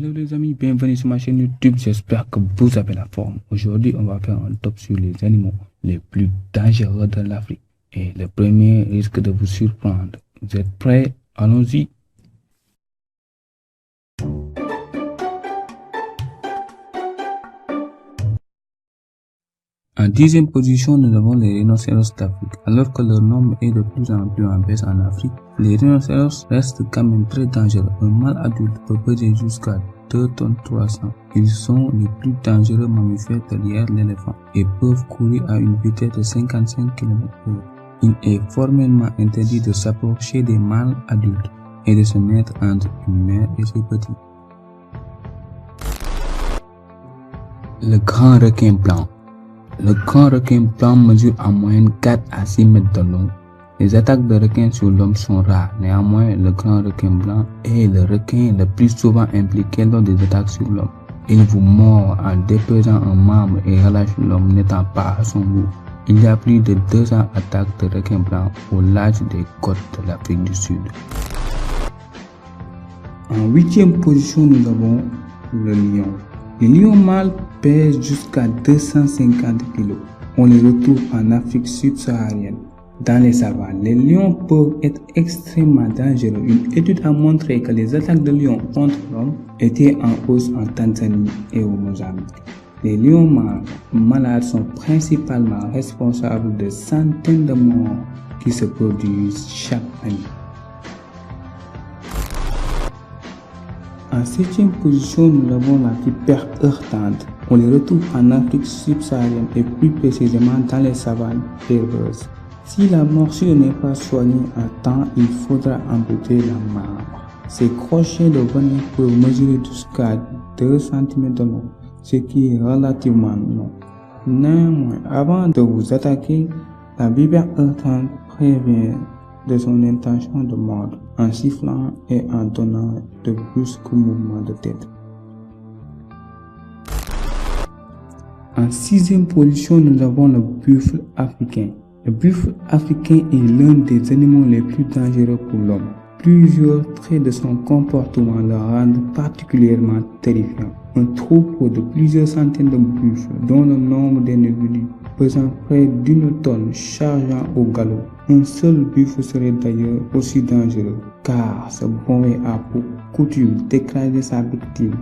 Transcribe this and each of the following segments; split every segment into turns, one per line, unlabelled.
Hello les amis, bienvenue sur ma chaîne YouTube, j'espère que vous avez la forme. Aujourd'hui, on va faire un top sur les animaux les plus dangereux de l'Afrique. Et le premier risque de vous surprendre. Vous êtes prêts? Allons-y. En 10e position, nous avons les rhinocéros d'Afrique. Alors que leur nombre est de plus en plus en baisse en Afrique, les rhinocéros restent quand même très dangereux. Un mâle adulte peut peser jusqu'à 2 tonnes 300. Ils sont les plus dangereux mammifères derrière l'éléphant et peuvent courir à une vitesse de 55 km/h. Il est formellement interdit de s'approcher des mâles adultes et de se mettre entre une mère et ses petits. Le grand requin blanc. Le grand requin blanc mesure en moyenne 4 à 6 mètres de long. Les attaques de requins sur l'homme sont rares. Néanmoins, le grand requin blanc est le requin le plus souvent impliqué lors des attaques sur l'homme. Il vous mord en dépeçant un membre et relâche l'homme n'étant pas à son goût. Il y a plus de 200 attaques de requins blancs au large des côtes de l'Afrique du Sud. En 8e position, nous avons le lion. Les lions mâles pèsent jusqu'à 250 kg. On les retrouve en Afrique subsaharienne. Dans les savanes, les lions peuvent être extrêmement dangereux. Une étude a montré que les attaques de lions contre l'homme étaient en hausse en Tanzanie et au Mozambique. Les lions mâles malades sont principalement responsables de centaines de morts qui se produisent chaque année. En 7e position, nous avons la vipère heurtante. On les retrouve en Afrique subsaharienne et plus précisément dans les savanes herbeuses. Si la morsure n'est pas soignée à temps, il faudra amputer la membre. Ces crochets de venin peuvent mesurer jusqu'à 2 cm de long, ce qui est relativement long. Néanmoins, avant de vous attaquer, la vipère heurtante prévient de son intention de mordre en sifflant et en donnant de brusques mouvements de tête. En 6e position, nous avons le buffle africain. Le buffle africain est l'un des animaux les plus dangereux pour l'homme. Plusieurs traits de son comportement le rendent particulièrement terrifiant. Un troupeau de plusieurs centaines de buffles, dont le nombre d'individus pesant près d'1 tonne chargeant au galop. Un seul buffle serait d'ailleurs aussi dangereux, car ce bonnet a pour coutume d'écraser sa victime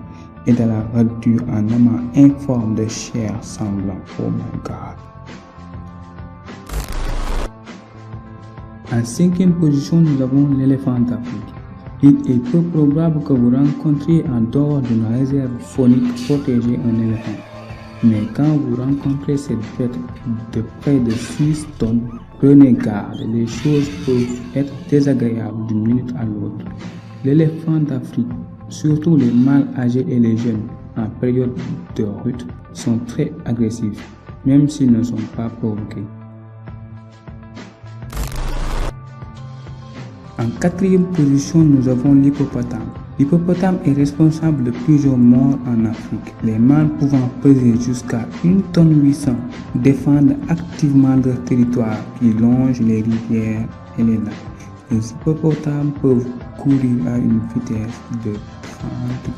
et de la réduire en amas informe de chair sanglante. Oh my God. En 5e position, nous avons l'éléphant d'Afrique. Il est peu probable que vous rencontriez en dehors d'une réserve faunique protégée un éléphant. Mais quand vous rencontrez cette bête de près de 6 tonnes, prenez garde, les choses peuvent être désagréables d'une minute à l'autre. L'éléphant d'Afrique, surtout les mâles âgés et les jeunes en période de rut, sont très agressifs, même s'ils ne sont pas provoqués. En 4e position, nous avons l'hippopotame. L'hippopotame est responsable de plusieurs morts en Afrique. Les mâles pouvant peser jusqu'à 1 tonne 800 défendent activement leur territoire qui longe les rivières et les lacs. Les hippopotames peuvent courir à une vitesse de 30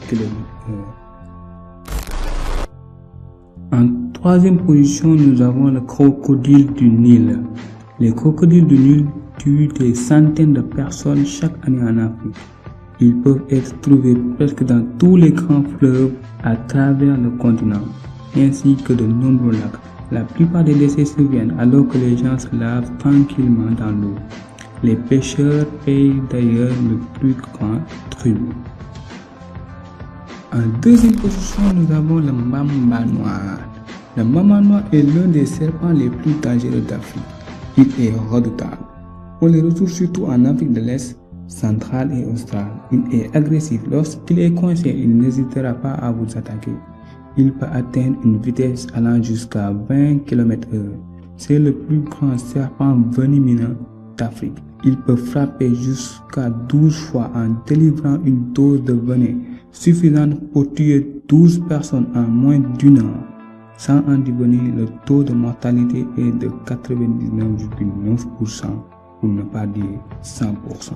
km/h. En 3e position, nous avons le crocodile du Nil. Les crocodiles du Nil tuent des centaines de personnes chaque année en Afrique. Ils peuvent être trouvés presque dans tous les grands fleuves à travers le continent, ainsi que de nombreux lacs. La plupart des décès surviennent alors que les gens se lavent tranquillement dans l'eau. Les pêcheurs payent d'ailleurs le plus grand tribut. En 2e position, nous avons le mamba noir. Le mamba noir est l'un des serpents les plus dangereux d'Afrique. Il est redoutable. On les retrouve surtout en Afrique de l'Est, centrale et australe. Il est agressif. Lorsqu'il est coincé, il n'hésitera pas à vous attaquer. Il peut atteindre une vitesse allant jusqu'à 20 km/h. C'est le plus grand serpent venimeux d'Afrique. Il peut frapper jusqu'à 12 fois en délivrant une dose de venin suffisante pour tuer 12 personnes en moins d'1 heure. Sans en devenir, le taux de mortalité est de 99,9%, pour ne pas dire 100%.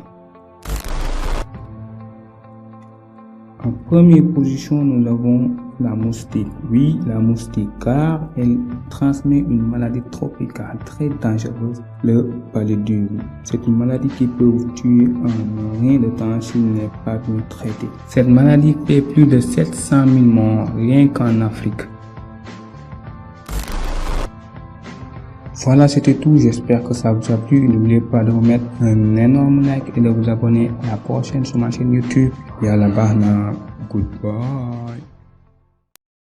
En première position, nous avons la moustique. Oui, la moustique, car elle transmet une maladie tropicale très dangereuse, le paludisme. C'est une maladie qui peut vous tuer en rien de temps s'il n'est pas bien traité. Cette maladie fait plus de 700 000 morts rien qu'en Afrique. Voilà, c'était tout. J'espère que ça vous a plu. N'oubliez pas de vous mettre un énorme like et de vous abonner à la prochaine sur ma chaîne YouTube. Et à la barre, goodbye.